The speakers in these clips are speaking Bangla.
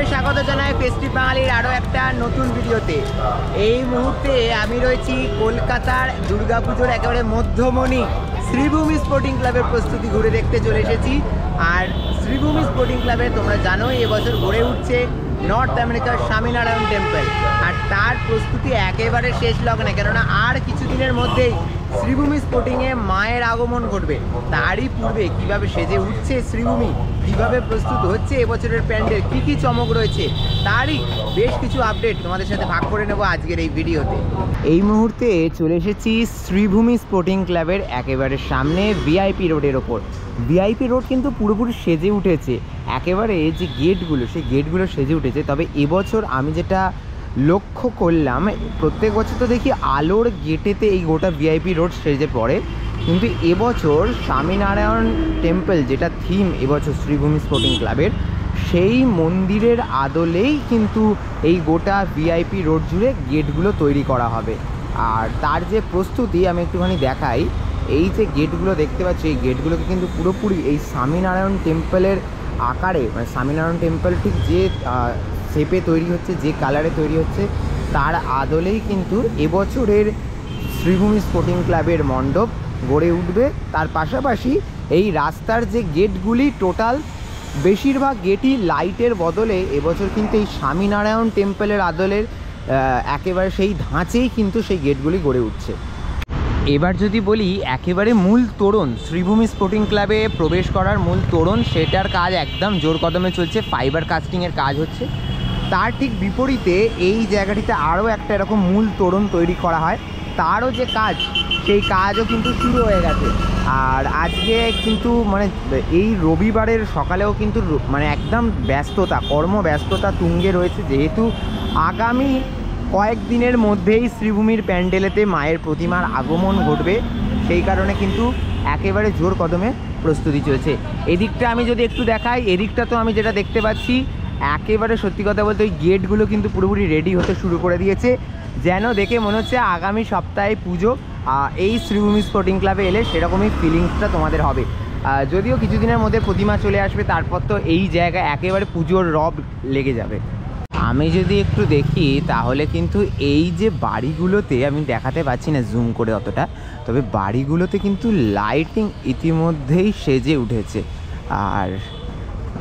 সকলকে স্বাগত জানাই ফেস্টিভ বাঙালির আরও একটা নতুন ভিডিওতে। এই মুহূর্তে আমি রয়েছি কলকাতার দুর্গাপুজোর একেবারে মধ্যমণি শ্রীভূমি স্পোর্টিং ক্লাবের প্রস্তুতি ঘুরে দেখতে চলে এসেছি। আর শ্রীভূমি স্পোর্টিং ক্লাবে তোমরা জানোই এবছর গড়ে উঠছে নর্থ আমেরিকার স্বামীনারায়ণ টেম্পল, আর তার প্রস্তুতি একেবারে শেষ লগ্নে, কেননা আর কিছুদিনের মধ্যেই শ্রীভূমি স্পোর্টিংয়ে মায়ের আগমন ঘটবে। তারই পূর্বে কিভাবে সেজে উঠছে শ্রীভূমি, কিভাবে প্রস্তুত হচ্ছে এবছরের প্যান্ডেল, কী কী চমক রয়েছে, তারই বেশ কিছু আপডেট তোমাদের সাথে ভাগ করে নেব আজকের এই ভিডিওতে। এই মুহূর্তে চলে এসেছি শ্রীভূমি স্পোর্টিং ক্লাবের একেবারে সামনে ভিআইপি রোডের ওপর। ভিআইপি রোড কিন্তু পুরোপুরি সেজে উঠেছে, একেবারে যে গেটগুলো সেই গেটগুলো সেজে উঠেছে। তবে এবছর আমি যেটা লক্ষ্য করলাম, প্রত্যেক বছর তো দেখি আলোর গেটেতে এই গোটা ভিআইপি রোড সেজে পড়ে, কিন্তু এবছর স্বামীনারায়ণ টেম্পল যেটা থিম এবছর শ্রীভূমি স্পোর্টিং ক্লাবের, সেই মন্দিরের আদলেই কিন্তু এই গোটা ভিআইপি রোড জুড়ে গেটগুলো তৈরি করা হবে। আর তার যে প্রস্তুতি আমি একটুখানি দেখাই। এই যে গেটগুলো দেখতে পাচ্ছি, এই গেটগুলোকে কিন্তু পুরোপুরি এই স্বামীনারায়ণ টেম্পলের আকারে, মানে স্বামীনারায়ণ টেম্পল ঠিক যে শেপে তৈরি হচ্ছে, যে কালারে তৈরি হচ্ছে, তার আদলেই কিন্তু এবছরের শ্রীভূমি স্পোর্টিং ক্লাবের মণ্ডপ গড়ে উঠবে। তার পাশাপাশি এই রাস্তার যে গেটগুলি, টোটাল বেশিরভাগ গেটই লাইটের বদলে এবছর কিন্তু এই স্বামীনারায়ণ টেম্পলের আদলের একেবারে সেই ধাঁচেই কিন্তু সেই গেটগুলি গড়ে উঠছে। এবার যদি বলি একেবারে মূল তোরণ, শ্রীভূমি স্পোর্টিং ক্লাবে প্রবেশ করার মূল তোরণ, সেটার কাজ একদম জোর কদমে চলছে, ফাইবার কাস্টিংয়ের কাজ হচ্ছে। তার ঠিক বিপরীতে এই জায়গাটিতে আরও একটা এরকম মূল তোরণ তৈরি করা হয়, তারও যে কাজ, সেই কাজও কিন্তু শুরু হয়ে গেছে। আর আজকে কিন্তু মানে এই রবিবারের সকালেও কিন্তু মানে একদম ব্যস্ততা, কর্মব্যস্ততা তুঙ্গে রয়েছে, যেহেতু আগামী কয়েকদিনের মধ্যেই শ্রীভূমির প্যান্ডেলেতে মায়ের প্রতিমার আগমন ঘটবে, সেই কারণে কিন্তু একেবারে জোর কদমে প্রস্তুতি চলছে। এদিকটা আমি যদি একটু দেখাই, এদিকটা তো আমি যেটা দেখতে পাচ্ছি, একেবারে সত্যি কথা বলতে ওই গেটগুলো কিন্তু পুরোপুরি রেডি হতে শুরু করে দিয়েছে, যেন দেখে মনে হচ্ছে আগামী সপ্তাহে পুজো এই শ্রীভূমি স্পোর্টিং ক্লাবে এলে সেরকমই ফিলিংসটা তোমাদের হবে। যদিও কিছুদিনের মধ্যে প্রতিমা চলে আসবে, তারপর তো এই জায়গায় একেবারে পুজোর রব লেগে যাবে। আমি যদি একটু দেখি তাহলে কিন্তু এই যে বাড়িগুলোতে, আমি দেখাতে পাচ্ছি না জুম করে অতটা, তবে বাড়িগুলোতে কিন্তু লাইটিং ইতিমধ্যেই সেজে উঠেছে। আর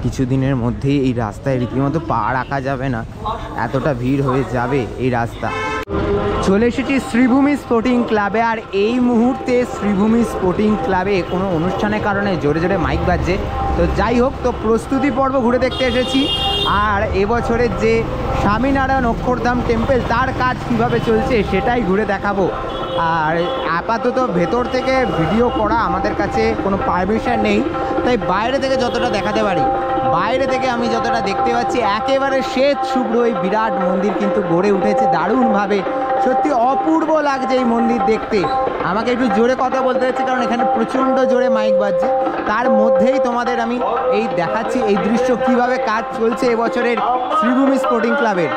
কিছুদিনের মধ্যেই এই রাস্তায় রীতিমতো পা রাখা যাবে না, এতটা ভিড় হয়ে যাবে এই রাস্তা। চলে এসেছি শ্রীভূমি স্পোর্টিং ক্লাবে, আর এই মুহূর্তে শ্রীভূমি স্পোর্টিং ক্লাবে কোনো অনুষ্ঠানের কারণে জোরে জোরে মাইক বাজছে। তো যাই হোক, তো প্রস্তুতি পর্ব ঘুরে দেখতে এসেছি। আর এবছরের যে স্বামীনারায়ণ অক্ষরধাম টেম্পল, তার কাজ কীভাবে চলছে সেটাই ঘুরে দেখাবো। আর আপাতত ভেতর থেকে ভিডিও করা আমাদের কাছে কোনো পারমিশন নেই, তাই বাইরে থেকে যতটা দেখাতে পারি, বাইরে থেকে আমি যতটা দেখতে পাচ্ছি, একেবারে শ্বেত শুভ্র এই বিরাট মন্দির কিন্তু গড়ে উঠেছে দারুণভাবে। সত্যি অপূর্ব লাগছে এই মন্দির দেখতে। আমাকে একটু জোরে কথা বলতে হচ্ছে, কারণ এখানে প্রচণ্ড জোরে মাইক বাজছে। তার মধ্যেই তোমাদের আমি এই দেখাচ্ছি এই দৃশ্য, কীভাবে কাজ চলছে এবছরের শ্রীভূমি স্পোর্টিং ক্লাবের।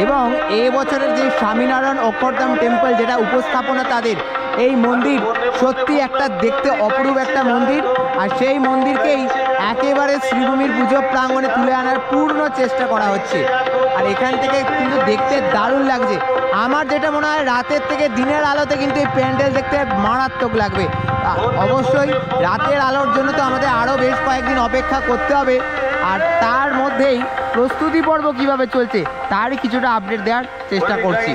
এবং এবছরের যে স্বামীনারায়ণ অক্ষরধাম টেম্পল, যেটা উপস্থাপনা তাদের, এই মন্দির সত্যি একটা দেখতে অপরূপ একটা মন্দির। আর সেই মন্দিরকেই একেবারে শ্রীভূমির পুজো প্রাঙ্গণে তুলে আনার পূর্ণ চেষ্টা করা হচ্ছে। আর এখান থেকে কিন্তু দেখতে দারুণ লাগছে। আমার যেটা মনে হয়, রাতের থেকে দিনের আলোতে কিন্তু এই প্যান্ডেল দেখতে মারাত্মক লাগবে। অবশ্যই রাতের আলোর জন্য তো আমাদের আরও বেশ কয়েকদিন অপেক্ষা করতে হবে। আর তার মধ্যেই প্রস্তুতি পর্ব কীভাবে চলছে তারই কিছুটা আপডেট দেওয়ার চেষ্টা করছি।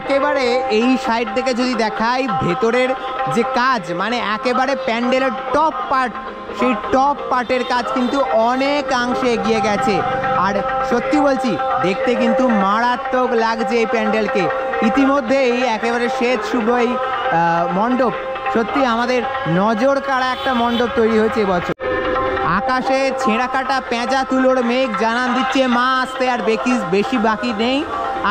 একেবারে এই সাইড থেকে যদি দেখাই, ভেতরের যে কাজ, মানে একেবারে প্যান্ডেলের টপ পার্ট, সেই টপ পার্টের কাজ কিন্তু অনেকাংশে এগিয়ে গেছে। আর সত্যি বলছি, দেখতে কিন্তু মারাত্মক লাগছে এই প্যান্ডেলকে। ইতিমধ্যেই একেবারে শ্বেত শুভ্র এই মণ্ডপ, সত্যি আমাদের নজর কাড়া একটা মণ্ডপ তৈরি হয়েছে এবছর। আকাশে ছেঁড়া কাটা পেঁচা তুলোর মেঘ জানান দিচ্ছে মা আসতে আর বেশি বাকি নেই।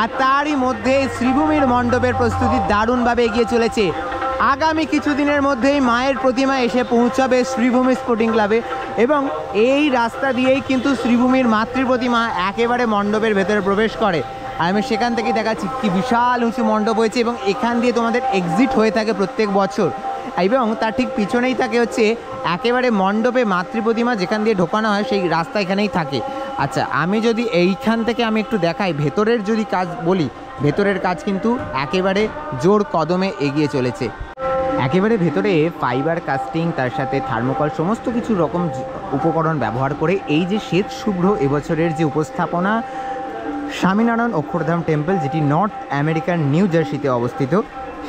আর তারই মধ্যে শ্রীভূমির মণ্ডপের প্রস্তুতি দারুণভাবে এগিয়ে চলেছে। আগামী কিছুদিনের মধ্যেই মায়ের প্রতিমা এসে পৌঁছাবে শ্রীভূমি স্পোর্টিং ক্লাবে, এবং এই রাস্তা দিয়েই কিন্তু শ্রীভূমির মাতৃ প্রতিমা একেবারে মণ্ডপের ভেতরে প্রবেশ করে। আর আমি সেখান থেকেই দেখাচ্ছি কি বিশাল উঁচু মণ্ডপ হয়েছে, এবং এখান দিয়ে তোমাদের এক্সিট হয়ে থাকে প্রত্যেক বছর। এবং তার ঠিক পিছনেই থাকে হচ্ছে একেবারে মণ্ডপে মাতৃ প্রতিমা যেখান দিয়ে ঢোকানো হয়, সেই রাস্তা এখানেই থাকে। আচ্ছা, আমি যদি এইখান থেকে আমি একটু দেখাই ভেতরের যদি কাজ বলি, ভেতরের কাজ কিন্তু একেবারে জোর কদমে এগিয়ে চলেছে। একেবারে ভেতরে ফাইবার কাস্টিং, তার সাথে থার্মোকল, সমস্ত কিছু রকম উপকরণ ব্যবহার করে এই যে শ্বেত শুভ্র এবছরের যে উপস্থাপনা, স্বামীনারায়ণ অক্ষরধাম টেম্পল, যেটি নর্থ আমেরিকার নিউ জার্সিতে অবস্থিত,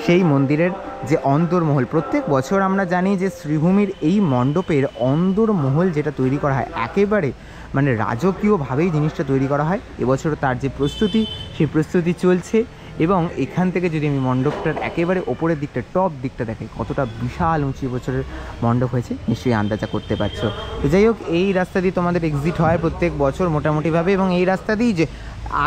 সেই মন্দিরের যে অন্দরমহল, প্রত্যেক বছর আমরা জানি যে শ্রীভূমির এই মণ্ডপের অন্দরমহল যেটা তৈরি করা হয় একেবারে মানে রাজকীয়ভাবেই জিনিসটা তৈরি করা হয়। এবছরও তার যে প্রস্তুতি, সেই প্রস্তুতি চলছে। এবং এখান থেকে যদি আমি মণ্ডপটার একেবারে ওপরের দিকটা, টপ দিকটা দেখাই, কতটা বিশাল উঁচু বছরের মণ্ডপ হয়েছে নিশ্চয়ই আন্দাজা করতে পারছো। তো যাই হোক, এই রাস্তা দিয়ে তোমাদের এক্সিট হয় প্রত্যেক বছর মোটামুটিভাবে, এবং এই রাস্তা দিয়েই যে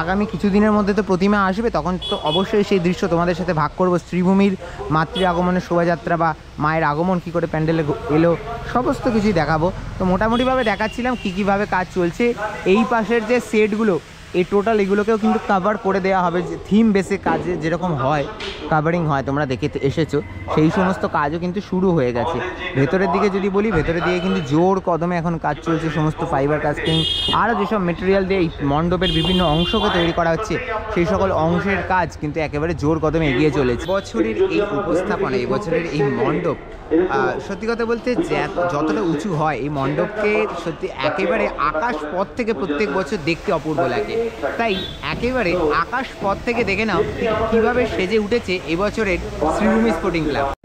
আগামী কিছুদিনের মধ্যে তো প্রতিমা আসবে, তখন তো অবশ্যই সেই দৃশ্য তোমাদের সাথে ভাগ করব। শ্রীভূমির মাতৃ আগমনের শোভাযাত্রা বা মায়ের আগমন কী করে প্যান্ডেলে এলো, সমস্ত কিছুই দেখাবো। তো মোটামুটিভাবে দেখাচ্ছিলাম কীভাবে কাজ চলছে। এই পাশের যে সেটগুলো, এই টোটাল এগুলোকেও কিন্তু কভার করে দেওয়া হবে, যে থিম বেসে কাজে যেরকম হয়, কাভারিং হয়, তোমরা দেখে এসেছো, সেই সমস্ত কাজও কিন্তু শুরু হয়ে গেছে। ভেতরের দিকে যদি বলি, ভেতরের দিকে কিন্তু জোর কদমে এখন কাজ চলছে। সমস্ত ফাইবার কাস্টিং আরও যেসব মেটেরিয়াল দিয়ে এই মণ্ডপের বিভিন্ন অংশকে তৈরি করা হচ্ছে, সেই সকল অংশের কাজ কিন্তু একেবারে জোর কদমে এগিয়ে চলেছে। বছরের এই উপস্থাপনা, এই বছরের এই মণ্ডপ, সত্যি কথা বলতে যতটা উঁচু হয় এই মণ্ডপকে, সত্যি একেবারে আকাশ পথ থেকে প্রত্যেক বছর দেখতে অপূর্ব লাগে। তাই একেবারে আকাশ পথ থেকে দেখে নাও কীভাবে সেজে উঠেছে এবছরের শ্রীভূমি স্পোর্টিং ক্লাব।